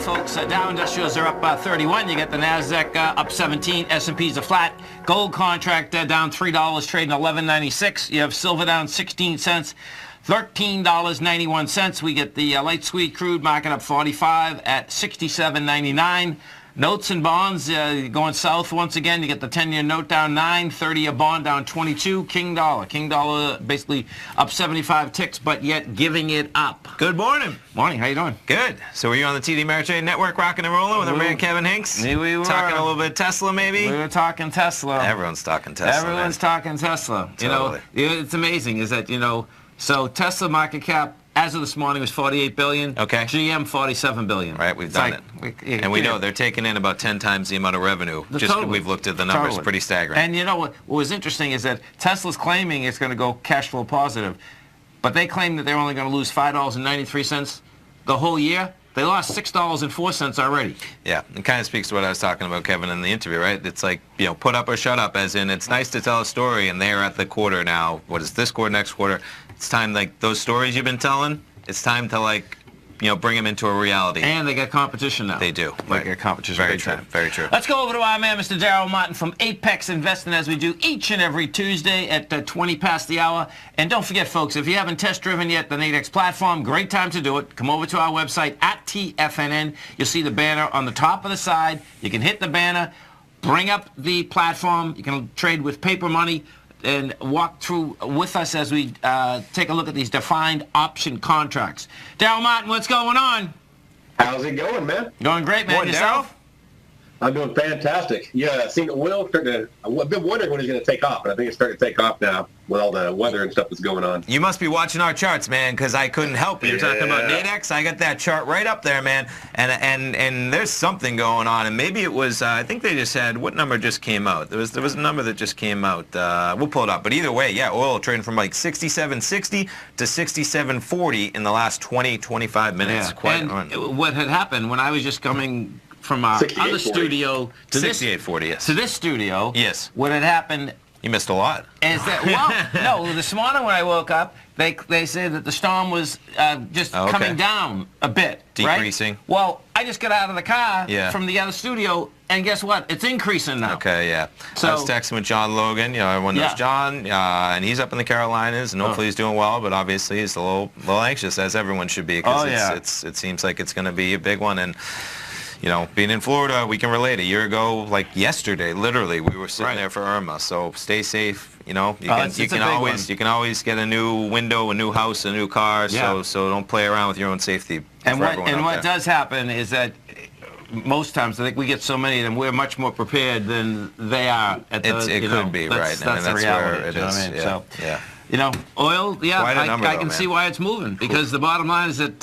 folks. Dow Industrials are up 31. You get the NASDAQ up 17. S&Ps are flat. Gold contract down $3, trading $11.96. You have silver down 16 cents. $13.91. We get the light sweet crude market up 45 at 67.99. Notes and bonds going south once again. You get the 10-year note down 9, 30-year bond down 22. King dollar basically up 75 ticks, but yet giving it up. Good morning. Morning. How you doing? Good. So were you on the TD Ameritrade Network rocking and rolling with our man Kevin Hinks? Yeah, we were. Talking a little bit Tesla, maybe? We were talking Tesla. Everyone's talking Tesla. Everyone's talking Tesla. Totally. You know, it's amazing is that, so Tesla market cap as of this morning was $48 billion. Okay. GM $47 billion. Right, we've done it. And we know they're taking in about 10 times the amount of revenue. We've looked at the numbers, pretty staggering. And you know what was interesting is that Tesla's claiming it's going to go cash flow positive, but they claim that they're only going to lose $5.93 the whole year. They lost $6.04 already. Yeah, it kind of speaks to what I was talking about, Kevin, in the interview, right? It's like, put up or shut up, as in it's nice to tell a story, and they're at the quarter now. What is this quarter, next quarter? It's time, like, those stories you've been telling, it's time to, like, bring them into a reality. And they got competition now. They do. They got competition. Very true. Very true. Let's go over to our man, Mr. Darrell Martin from Apex Investing, as we do each and every Tuesday at 20 past the hour. And don't forget, folks, if you haven't test-driven yet the Nadex platform, great time to do it. Come over to our website at TFNN. You'll see the banner on the top of the side. You can hit the banner, bring up the platform. You can trade with paper money and walk through with us as we take a look at these defined option contracts. Darrell Martin, what's going on? How's it going, man? Going great, man. Morning, Yourself? I'm doing fantastic. Yeah, I've seen oil start to. I've been wondering when it's going to take off, but I think it's starting to take off now with all the weather and stuff that's going on. You must be watching our charts, man, because I couldn't help it. You're talking about Nadex. I got that chart right up there, man, and there's something going on, and maybe it was. I think they just had what number just came out. There was a number that just came out. We'll pull it up, but either way, yeah, oil trading from like 67.60 to 67.40 in the last 25 minutes. Yeah. And what had happened when I was just coming from our other studio to 68.40, yes. To this studio, yes. What had happened? You missed a lot. Is that no? This morning when I woke up, they said that the storm was just coming down a bit, decreasing. Right? Well, I just got out of the car from the other studio, and guess what? It's increasing now. Okay, yeah. So I was texting with John Logan. Everyone knows John, and he's up in the Carolinas, and hopefully he's doing well. But obviously he's a little anxious, as everyone should be, because it seems like it's going to be a big one. And being in Florida, we can relate. A year ago, like yesterday, literally, we were sitting there for Irma. So stay safe. You can always get a new window, a new house, a new car. So don't play around with your own safety. And what does happen is that most times I think we get so many of them, we're much more prepared than they are. It could be right. That's the reality. Where it is. I mean? Yeah. So, yeah. Oil, I can see why it's moving, because the bottom line is that,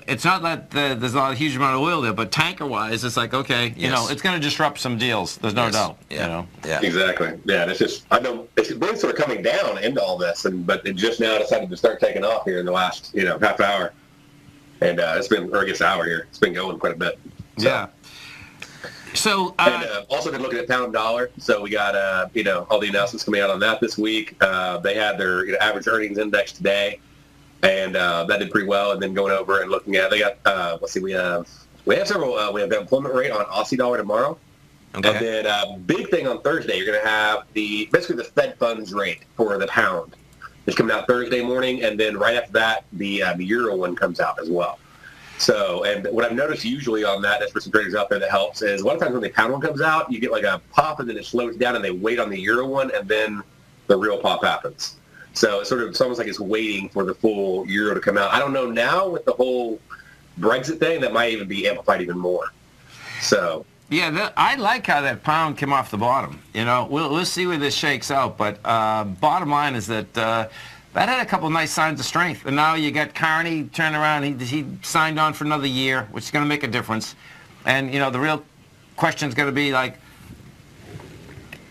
it's not that there's not a huge amount of oil there, but tanker-wise, it's like, okay, it's going to disrupt some deals. There's no doubt. Yeah. Exactly. Yeah, it's just, I know, it's been sort of coming down into all this, but it just now decided to start taking off here in the last, half hour. And it's been, or I guess hour here, it's been going quite a bit. So. Yeah. So, and also been looking at pound dollar. So we got, all the announcements coming out on that this week. They had their average earnings index today, and that did pretty well. And then going over and looking at, they got, we have several. We have the employment rate on Aussie dollar tomorrow. Okay. And then big thing on Thursday, you're going to have basically the Fed funds rate for the pound. It's coming out Thursday morning, and then right after that, the euro one comes out as well. So, and what I've noticed usually on that, that's for some traders out there that helps, is a lot of times when the pound one comes out, you get like a pop and then it slows down and they wait on the euro one and then the real pop happens. So it's almost like it's waiting for the full euro to come out. I don't know now with the whole Brexit thing, that might even be amplified even more. So. Yeah, I like how that pound came off the bottom. We'll see where this shakes out. But bottom line is that that had a couple of nice signs of strength. And now you got Carney turning around. He signed on for another year, which is going to make a difference. And, the real question is going to be, like,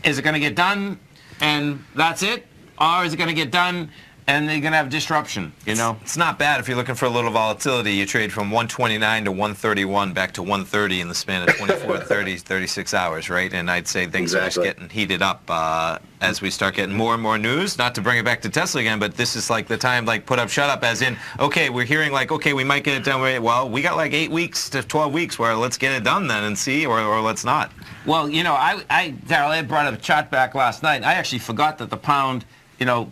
is it going to get done and that's it? Or is it going to get done and they're going to have disruption, you know. It's not bad if you're looking for a little volatility. You trade from 129 to 131 back to 130 in the span of 24 to 36 hours, right? And I'd say things are just getting heated up as we start getting more and more news. Not to bring it back to Tesla again, but this is like the time, like put up, shut up, as in, okay, we're hearing like, okay, we might get it done. Well, we got like 8 weeks to 12 weeks where let's get it done then and see, or let's not. Well, you know, Darrell, I brought up a chart back last night. I actually forgot that the pound, you know,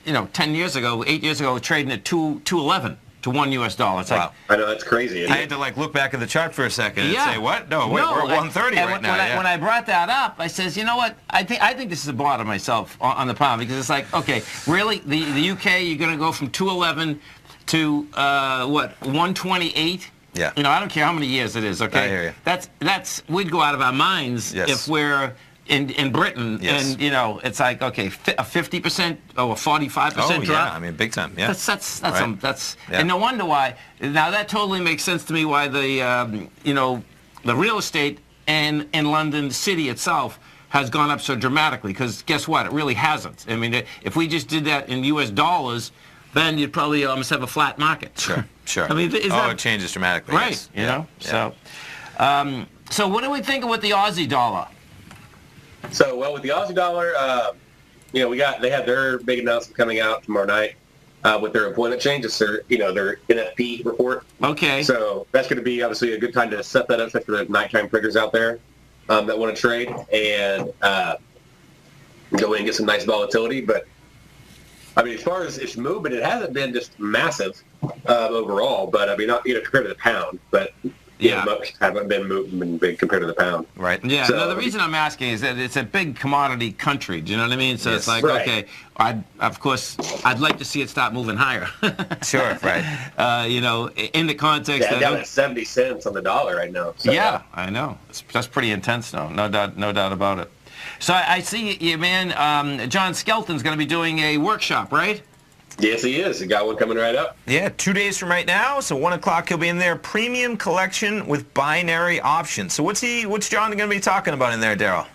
10 years ago, 8 years ago, trading at 2.11 to $1 US. It's like, I know, that's crazy. I had to like look back at the chart for a second and say, what? No, wait, we're at 130 right now. When I brought that up, I says, you know what? I think this is a bottom myself on the pound, because it's like, okay, really, the UK, you're going to go from 2.11 to 128. Yeah. You know, I don't care how many years it is. Okay. I hear you. That's we'd go out of our minds if we're in Britain, and you know, it's like, okay, a 50% or a 45% drop. Yeah, I mean, big time. Yeah, that's and no wonder why. Now that totally makes sense to me why the the real estate in London City itself has gone up so dramatically, because guess what? It really hasn't. I mean, if we just did that in U.S. dollars, then you'd probably almost have a flat market. Sure. I mean, it changes dramatically. Right. Yes. You know. Yeah. So what do we think with the Aussie dollar? So, well, with the Aussie dollar, they have their big announcement coming out tomorrow night with their employment changes, their NFP report. Okay. So that's going to be obviously a good time to set that up, especially for the nighttime triggers out there that want to trade and go in and get some nice volatility. But I mean, as far as its movement, it hasn't been just massive overall. But I mean, not compared to the pound, but. Most haven't been moving big compared to the pound. Right. Yeah. So, the reason I'm asking is that it's a big commodity country. Do you know what I mean? So it's like, okay, I'd like to see it start moving higher. Sure. Right. In the context that down at 70 cents on the dollar right now. So, I know. That's pretty intense, though. No doubt about it. So I see you, man. John Skelton's going to be doing a workshop, right? Yes, he is. He got one coming right up. Yeah, 2 days from right now. So 1 o'clock he'll be in there. Premium collection with binary options. So what's John going to be talking about in there, Darrell?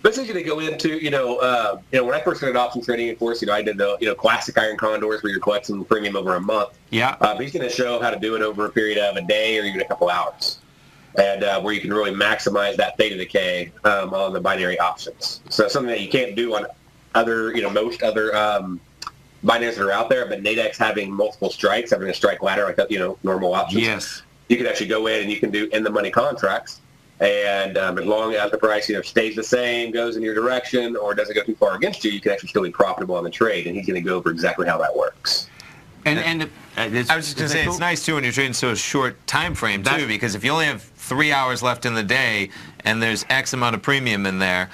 Basically, going to go into when I first started option trading, of course, I did the classic iron condors where you're collecting premium over a month. Yeah. But he's going to show how to do it over a period of a day or even a couple hours, and where you can really maximize that theta decay on the binary options. So something that you can't do on other most other binaries that are out there, but Nadex having multiple strikes, having a strike ladder like normal options. Yes. You can actually go in and you can do in the money contracts, and as long as the price stays the same, goes in your direction, or doesn't go too far against you, you can actually still be profitable on the trade. And he's going to go over exactly how that works. And I was just going to say, it's nice too when you're trading so short time frame too, because if you only have 3 hours left in the day and there's X amount of premium in there,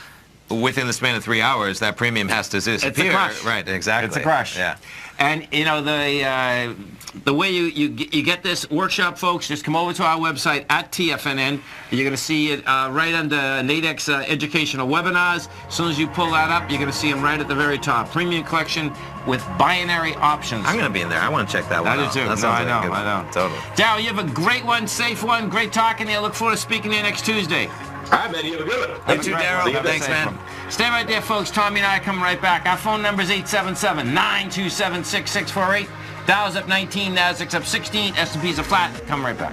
within the span of 3 hours, that premium has to disappear. It's a crush. Right, exactly. It's a crush. Yeah. And, the way you get this workshop, folks, just come over to our website at TFNN. You're going to see it right under Nadex Educational Webinars. As soon as you pull that up, you're going to see them right at the very top. Premium collection with binary options. I'm going to be in there. I want to check that one out. I do too. I know. Totally. Darrell, you have a great one, safe one. Great talking to you. I look forward to speaking to you next Tuesday. All right, man. You have a good one. You too, Darrell. Thanks, man. Stay right there, folks. Tommy and I are coming right back. Our phone number is 877-927-6648. Dow's up 19, Nasdaq's up 16, S&P's are flat. Come right back.